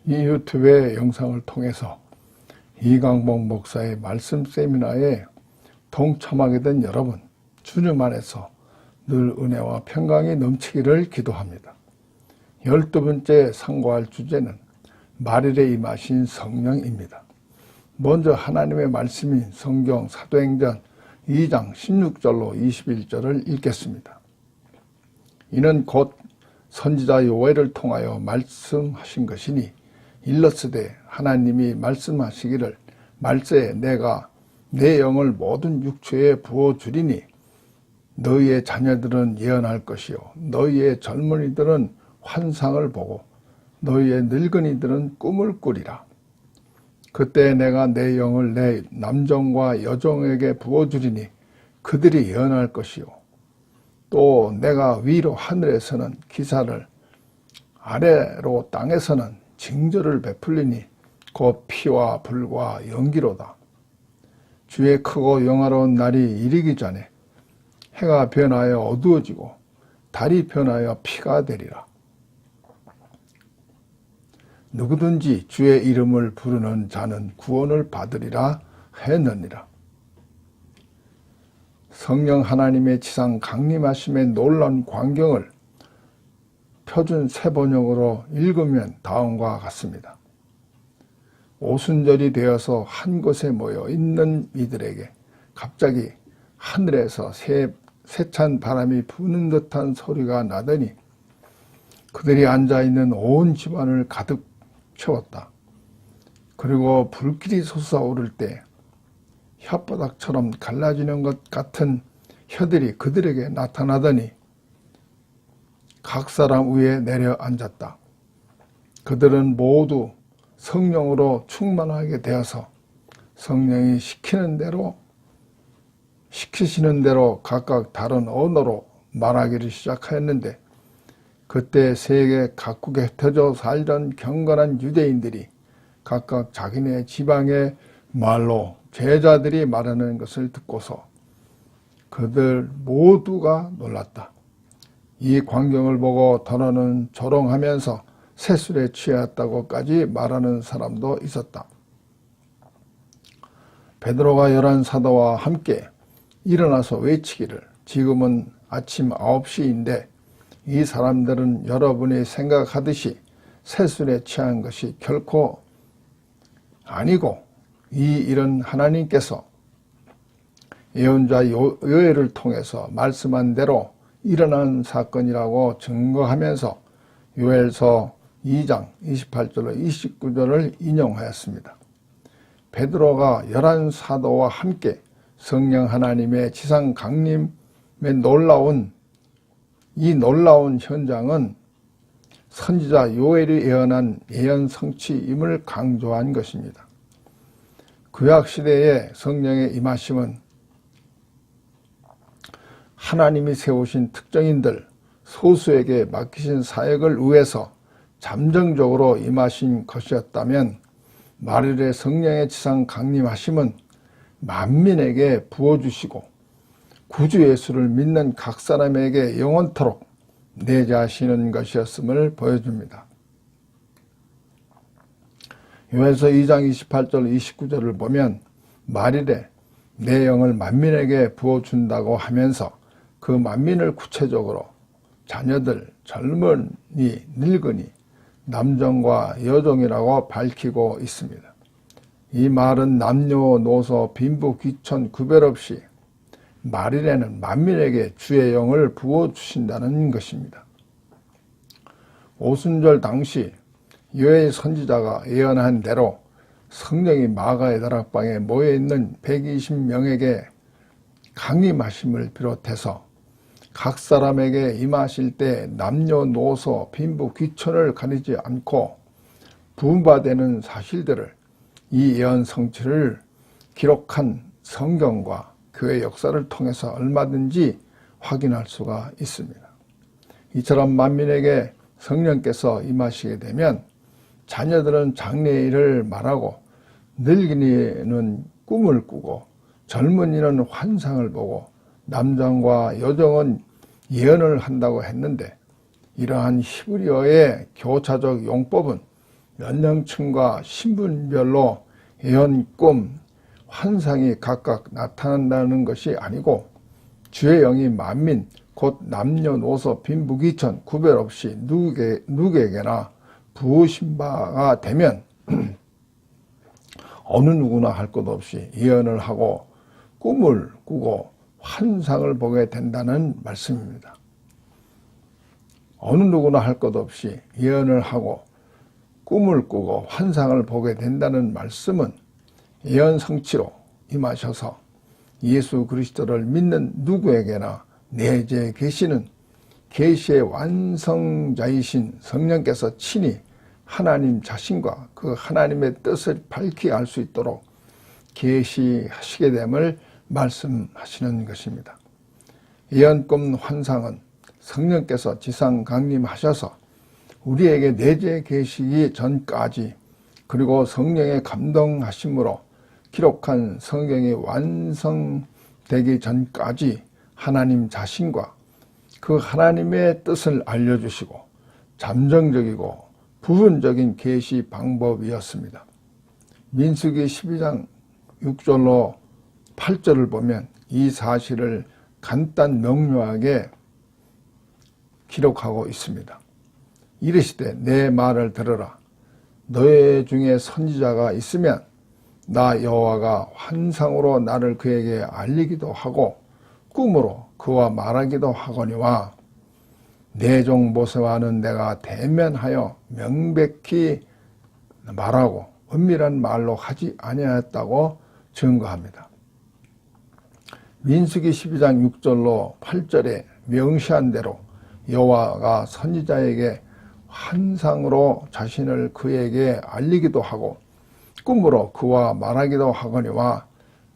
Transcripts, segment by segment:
이 유튜브의 영상을 통해서 이강복 목사의 말씀 세미나에 동참하게 된 여러분, 주님 안에서 늘 은혜와 평강이 넘치기를 기도합니다. 12번째 상고할 주제는 말일에 임하신 성령입니다. 먼저 하나님의 말씀인 성경 사도행전 2장 16절로 21절을 읽겠습니다. 이는 곧 선지자 요엘을 통하여 말씀하신 것이니 일렀으되 하나님이 말씀하시기를 말세에 내가 내 영을 모든 육체에 부어주리니 너희의 자녀들은 예언할 것이요 너희의 젊은이들은 환상을 보고 너희의 늙은이들은 꿈을 꾸리라. 그때 내가 내 영을 내 남종과 여종에게 부어주리니 그들이 예언할 것이요 또 내가 위로 하늘에서는 기사를 아래로 땅에서는 징조를 베풀리니 곧 피와 불과 연기로다. 주의 크고 영화로운 날이 이르기 전에 해가 변하여 어두워지고 달이 변하여 피가 되리라. 누구든지 주의 이름을 부르는 자는 구원을 받으리라 했느니라. 성령 하나님의 지상 강림하심의 놀라운 광경을 표준 세번역으로 읽으면 다음과 같습니다. 오순절이 되어서 한 곳에 모여 있는 이들에게 갑자기 하늘에서 세찬 바람이 부는 듯한 소리가 나더니 그들이 앉아있는 온 집안을 가득 채웠다. 그리고 불길이 솟아오를 때 혓바닥처럼 갈라지는 것 같은 혀들이 그들에게 나타나더니 각 사람 위에 내려앉았다. 그들은 모두 성령으로 충만하게 되어서 성령이 시키시는 대로 각각 다른 언어로 말하기를 시작하였는데 그때 세계 각국에 흩어져 살던 경건한 유대인들이 각각 자기네 지방의 말로 제자들이 말하는 것을 듣고서 그들 모두가 놀랐다. 이 광경을 보고 더러는 조롱하면서 세술에 취하였다고까지 말하는 사람도 있었다. 베드로가 11사도와 함께 일어나서 외치기를 지금은 아침 9시인데 이 사람들은 여러분이 생각하듯이 세술에 취한 것이 결코 아니고 이 일은 하나님께서 예언자 요엘을 통해서 말씀한 대로 일어난 사건이라고 증거하면서 요엘서 2장 28절로 29절을 인용하였습니다. 베드로가 11사도와 함께 성령 하나님의 지상 강림의 이 놀라운 현장은 선지자 요엘이 예언한 예언 성취임을 강조한 것입니다. 구약시대의 성령의 임하심은 하나님이 세우신 특정인들 소수에게 맡기신 사역을 위해서 잠정적으로 임하신 것이었다면 말일의 성령의 지상 강림하심은 만민에게 부어주시고 구주 예수를 믿는 각 사람에게 영원토록 내재하시는 것이었음을 보여줍니다. 요엘서 2장 28절 29절을 보면 말일에 내 영을 만민에게 부어준다고 하면서 그 만민을 구체적으로 자녀들, 젊은이, 늙은이, 남종과 여종이라고 밝히고 있습니다. 이 말은 남녀노소, 빈부, 귀천 구별 없이 말일에는 만민에게 주의 영을 부어주신다는 것입니다. 오순절 당시 요엘 선지자가 예언한 대로 성령이 마가의 다락방에 모여있는 120명에게 강림하심을 비롯해서 각 사람에게 임하실 때 남녀노소, 빈부, 귀천을 가리지 않고 부음받는 사실들을 이 예언 성취를 기록한 성경과 교회 역사를 통해서 얼마든지 확인할 수가 있습니다. 이처럼 만민에게 성령께서 임하시게 되면 자녀들은 장래일을 말하고 늙은이는 꿈을 꾸고 젊은이는 환상을 보고 남종과 여종은 예언을 한다고 했는데 이러한 히브리어의 교차적 용법은 연령층과 신분별로 예언, 꿈, 환상이 각각 나타난다는 것이 아니고 주의 영이 만민 곧 남녀노소 빈부귀천 구별 없이 누구에게나 부으신 바가 되면 어느 누구나 할 것 없이 예언을 하고 꿈을 꾸고 환상을 보게 된다는 말씀입니다. 어느 누구나 할 것 없이 예언을 하고 꿈을 꾸고 환상을 보게 된다는 말씀은 예언 성취로 임하셔서 예수 그리스도를 믿는 누구에게나 내재에 계시는 계시의 완성자이신 성령께서 친히 하나님 자신과 그 하나님의 뜻을 밝히 알 수 있도록 계시하시게 됨을 말씀하시는 것입니다. 예언, 꿈, 환상은 성령께서 지상 강림하셔서 우리에게 내재 계시기 전까지 그리고 성령의 감동하심으로 기록한 성경이 완성되기 전까지 하나님 자신과 그 하나님의 뜻을 알려주시고 잠정적이고 부분적인 계시 방법이었습니다. 민수기 12장 6절로 8절을 보면 이 사실을 간단 명료하게 기록하고 있습니다. 이르시되 내 말을 들으라. 너희 중에 선지자가 있으면 나 여호와가 환상으로 나를 그에게 알리기도 하고 꿈으로 그와 말하기도 하거니와 내 종 모세와는 내가 대면하여 명백히 말하고 은밀한 말로 하지 아니하였다고 증거합니다. 민수기 12장 6절로 8절에 명시한 대로 여호와가 선지자에게 환상으로 자신을 그에게 알리기도 하고 꿈으로 그와 말하기도 하거니와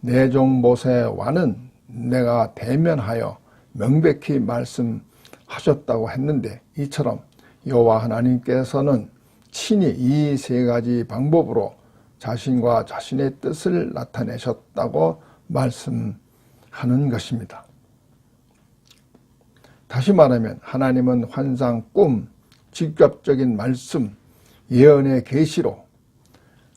내 종 모세와는 내가 대면하여 명백히 말씀하셨다고 했는데 이처럼 여호와 하나님께서는 친히 이 세 가지 방법으로 자신과 자신의 뜻을 나타내셨다고 말씀하는 것입니다. 다시 말하면 하나님은 환상, 꿈, 직접적인 말씀, 예언의 계시로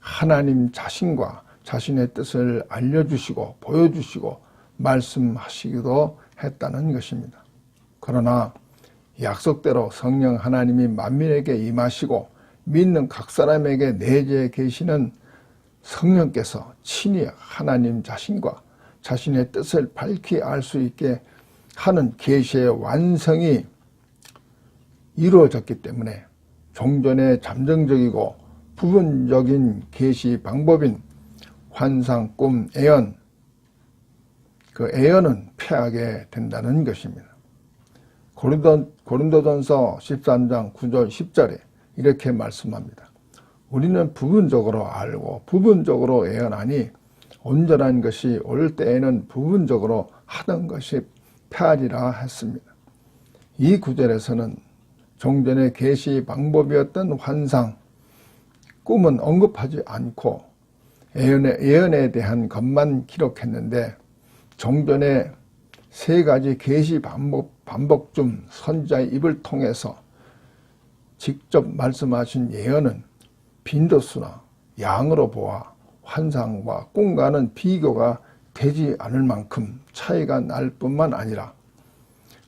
하나님 자신과 자신의 뜻을 알려주시고 보여주시고 말씀하시기도 했다는 것입니다. 그러나 약속대로 성령 하나님이 만민에게 임하시고 믿는 각 사람에게 내재해 계시는 성령께서 친히 하나님 자신과 자신의 뜻을 밝히 알 수 있게 하는 계시의 완성이 이루어졌기 때문에 종전의 잠정적이고 부분적인 계시 방법인 환상, 꿈, 예언, 그 예언은 패하게 된다는 것입니다. 고린도전서 13장 9절 10절에 이렇게 말씀합니다. 우리는 부분적으로 알고 부분적으로 예언하니 온전한 것이 올 때에는 부분적으로 하던 것이 패하리라 했습니다. 이 구절에서는 종전의 계시 방법이었던 환상, 꿈은 언급하지 않고 예언에 대한 것만 기록했는데 종전의 세 가지 계시 반복 중 선지자의 입을 통해서 직접 말씀하신 예언은 빈도수나 양으로 보아 환상과 꿈과는 비교가 되지 않을 만큼 차이가 날 뿐만 아니라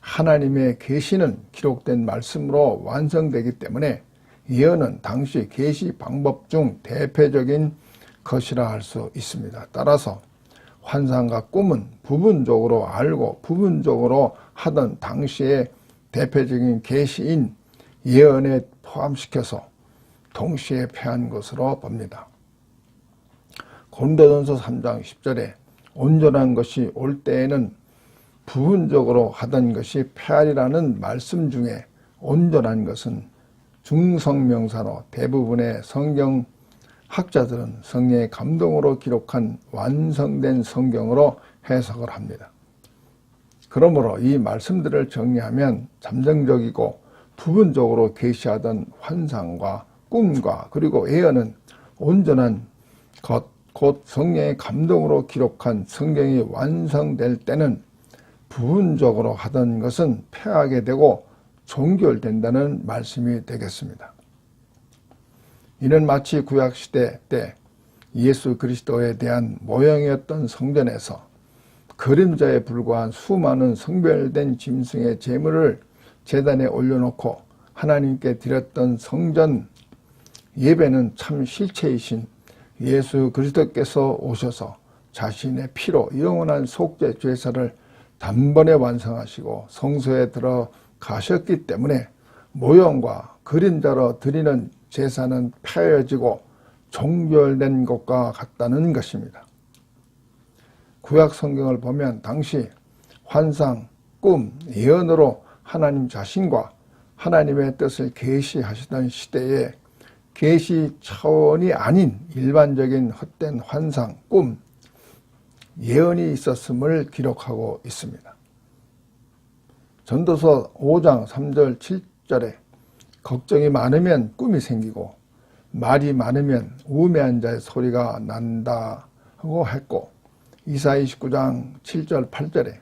하나님의 계시는 기록된 말씀으로 완성되기 때문에 예언은 당시 계시 방법 중 대표적인 것이라 할 수 있습니다. 따라서 환상과 꿈은 부분적으로 알고 부분적으로 하던 당시의 대표적인 계시인 예언에 포함시켜서 동시에 패한 것으로 봅니다. 고린도전서 3장 10절에 온전한 것이 올 때에는 부분적으로 하던 것이 패하리라는 말씀 중에 온전한 것은 중성명사로 대부분의 성경 학자들은 성령의 감동으로 기록한 완성된 성경으로 해석을 합니다. 그러므로 이 말씀들을 정리하면 잠정적이고 부분적으로 계시하던 환상과 꿈과 그리고 예언은 온전한 것, 곧 성령의 감동으로 기록한 성경이 완성될 때는 부분적으로 하던 것은 패하게 되고 종결된다는 말씀이 되겠습니다. 이는 마치 구약시대 때 예수 그리스도에 대한 모형이었던 성전에서 그림자에 불과한 수많은 성별된 짐승의 제물을 제단에 올려놓고 하나님께 드렸던 성전 예배는 참 실체이신 예수 그리스도께서 오셔서 자신의 피로 영원한 속죄 제사를 단번에 완성하시고 성소에 들어가셨기 때문에 모형과 그림자로 드리는 제사는 폐해지고 종결된 것과 같다는 것입니다. 구약 성경을 보면 당시 환상, 꿈, 예언으로 하나님 자신과 하나님의 뜻을 계시하시던 시대에 계시 차원이 아닌 일반적인 헛된 환상, 꿈, 예언이 있었음을 기록하고 있습니다. 전도서 5장 3절 7절에 걱정이 많으면 꿈이 생기고 말이 많으면 우매한 자의 소리가 난다고 했고, 이사야 29장 7절 8절에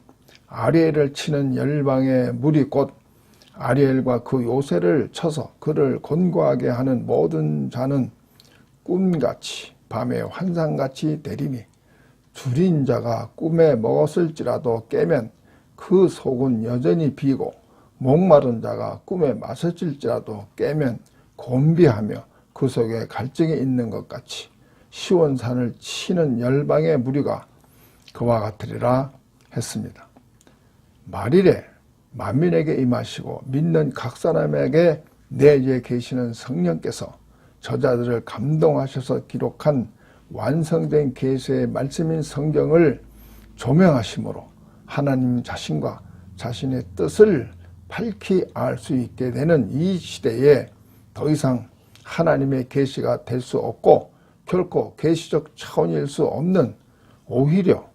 아리엘을 치는 열방의 물이 곧 아리엘과 그 요새를 쳐서 그를 곤고하게 하는 모든 자는 꿈같이 밤에 환상같이 되리니 줄인 자가 꿈에 먹었을지라도 깨면 그 속은 여전히 비고 목마른 자가 꿈에 마셨을지라도 깨면 곤비하며 그 속에 갈증이 있는 것 같이 시온산을 치는 열방의 무리가 그와 같으리라 했습니다. 말일에 만민에게 임하시고 믿는 각 사람에게 내주에 계시는 성령께서 저자들을 감동하셔서 기록한 완성된 계시의 말씀인 성경을 조명하심으로 하나님 자신과 자신의 뜻을 밝히 알 수 있게 되는 이 시대에 더 이상 하나님의 계시가 될 수 없고 결코 계시적 차원일 수 없는, 오히려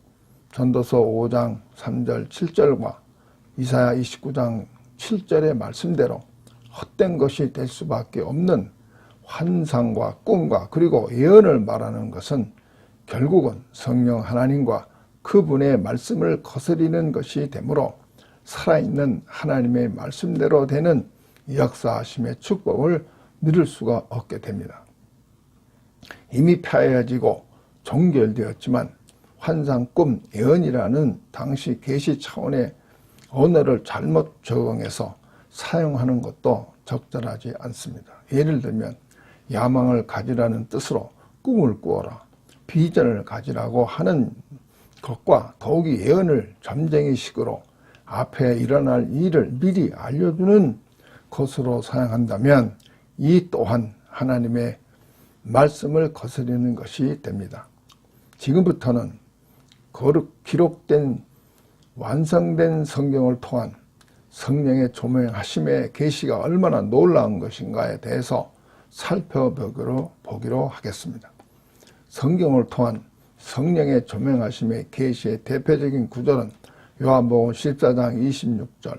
전도서 5장 3절 7절과 이사야 29장 7절의 말씀대로 헛된 것이 될 수밖에 없는 환상과 꿈과 그리고 예언을 말하는 것은 결국은 성령 하나님과 그분의 말씀을 거스리는 것이 되므로 살아있는 하나님의 말씀대로 되는 역사하심의 축복을 누릴 수가 없게 됩니다. 이미 폐해지고 종결되었지만 환상, 꿈, 예언이라는 당시 계시 차원의 언어를 잘못 적용해서 사용하는 것도 적절하지 않습니다. 예를 들면 야망을 가지라는 뜻으로 꿈을 꾸어라, 비전을 가지라고 하는 것과 더욱이 예언을 점쟁이식으로 앞에 일어날 일을 미리 알려주는 것으로 사용한다면 이 또한 하나님의 말씀을 거스르는 것이 됩니다. 지금부터는 기록된 완성된 성경을 통한 성령의 조명하심의 계시가 얼마나 놀라운 것인가에 대해서 살펴보기로 하겠습니다. 성경을 통한 성령의 조명하심의 계시의 대표적인 구절은 요한복음 14장 26절,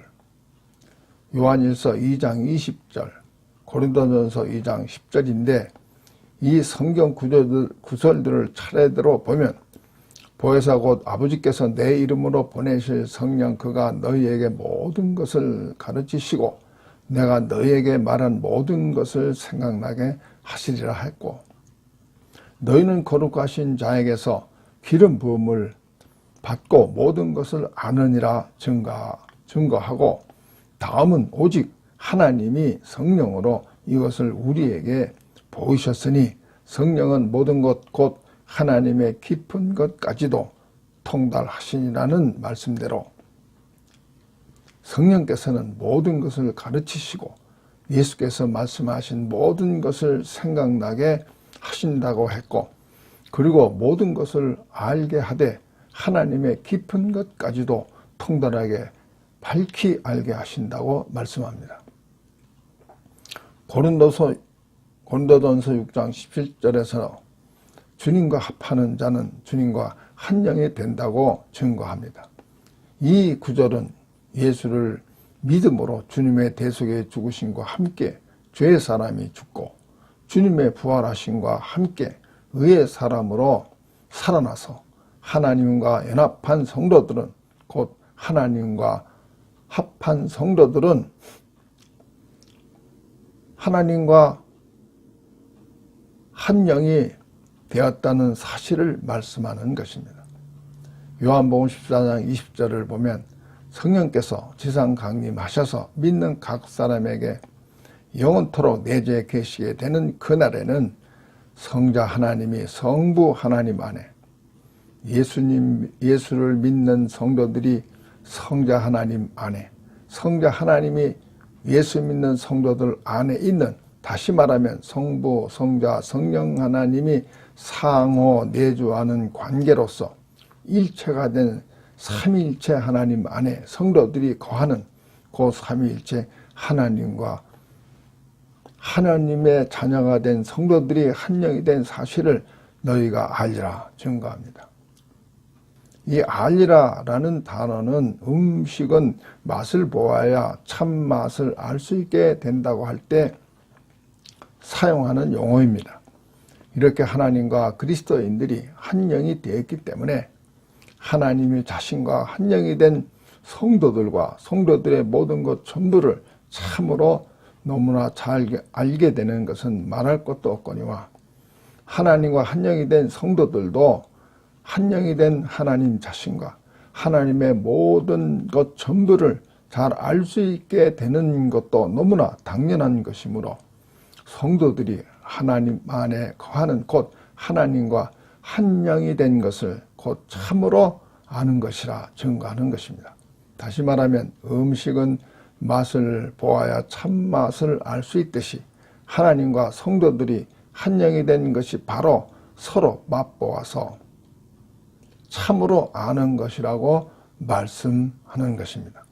요한일서 2장 20절, 고린도전서 2장 10절인데 이 성경 구절들을 차례대로 보면 보혜사 곧 아버지께서 내 이름으로 보내실 성령 그가 너희에게 모든 것을 가르치시고 내가 너희에게 말한 모든 것을 생각나게 하시리라 했고, 너희는 거룩하신 자에게서 기름 부음을 받고 모든 것을 아느니라 증거하고, 다음은 오직 하나님이 성령으로 이것을 우리에게 보이셨으니 성령은 모든 것 곧 하나님의 깊은 것까지도 통달하시니라는 말씀대로 성령께서는 모든 것을 가르치시고 예수께서 말씀하신 모든 것을 생각나게 하신다고 했고, 그리고 모든 것을 알게 하되 하나님의 깊은 것까지도 통달하게 밝히 알게 하신다고 말씀합니다. 고린도전서 6장 17절에서 주님과 합하는 자는 주님과 한 영이 된다고 증거합니다. 이 구절은 예수를 믿음으로 주님의 대속의 죽으심과 함께 죄의 사람이 죽고 주님의 부활하심과 함께 의의 사람으로 살아나서 하나님과 연합한 성도들은, 곧 하나님과 합한 성도들은 하나님과 한 영이 되었다는 사실을 말씀하는 것입니다. 요한복음 14장 20절을 보면 성령께서 지상 강림하셔서 믿는 각 사람에게 영원토록 내주에 계시게 되는 그날에는 성자 하나님이 성부 하나님 안에, 예수를 믿는 성도들이 성자 하나님 안에, 성자 하나님이 예수 믿는 성도들 안에 있는, 다시 말하면 성부, 성자, 성령 하나님이 상호 내주하는 관계로서 일체가 된 삼위일체 하나님 안에 성도들이 거하는 그 삼위일체 하나님과 하나님의 자녀가 된 성도들이 한 영이 된 사실을 너희가 알리라 증거합니다. 이 알리라라는 단어는 음식은 맛을 보아야 참 맛을 알 수 있게 된다고 할 때 사용하는 용어입니다. 이렇게 하나님과 그리스도인들이 한 영이 되었기 때문에 하나님의 자신과 한 영이 된 성도들과 성도들의 모든 것 전부를 참으로 너무나 잘 알게 되는 것은 말할 것도 없거니와, 하나님과 한 영이 된 성도들도 한 영이 된 하나님 자신과 하나님의 모든 것 전부를 잘 알 수 있게 되는 것도 너무나 당연한 것이므로 성도들이 하나님 안에 거하는 곧 하나님과 한 영이 된 것을 곧 참으로 아는 것이라 증거하는 것입니다. 다시 말하면 음식은 맛을 보아야 참맛을 알 수 있듯이 하나님과 성도들이 한 영이 된 것이 바로 서로 맛보아서 참으로 아는 것이라고 말씀하는 것입니다.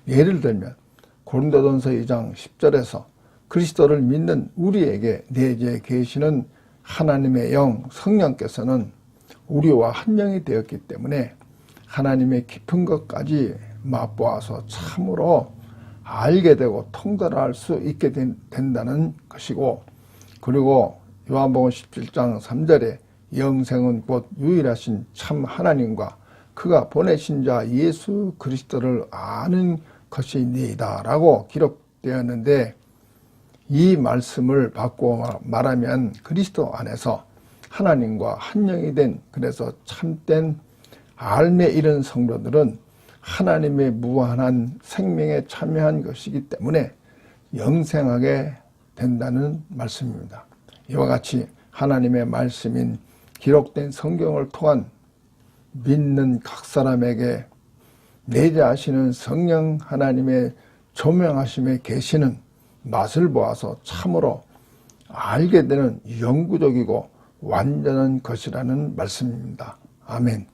예를 들면 고린도전서 2장 10절에서 그리스도를 믿는 우리에게 내주에 계시는 하나님의 영 성령께서는 우리와 한 영이 되었기 때문에 하나님의 깊은 것까지 맛보아서 참으로 알게 되고 통달할 수 있게 된다는 것이고, 그리고 요한복음 17장 3절에 영생은 곧 유일하신 참 하나님과 그가 보내신 자 예수 그리스도를 아는 것이니이다 라고 기록되었는데, 이 말씀을 바꾸어 말하면 그리스도 안에서 하나님과 한 영이 된, 그래서 참된 알매 이른 성도들은 하나님의 무한한 생명에 참여한 것이기 때문에 영생하게 된다는 말씀입니다. 이와 같이 하나님의 말씀인 기록된 성경을 통한 믿는 각 사람에게 내재하시는 성령 하나님의 조명하심에 계시는 맛을 보아서 참으로 알게 되는 영구적이고 완전한 것이라는 말씀입니다. 아멘.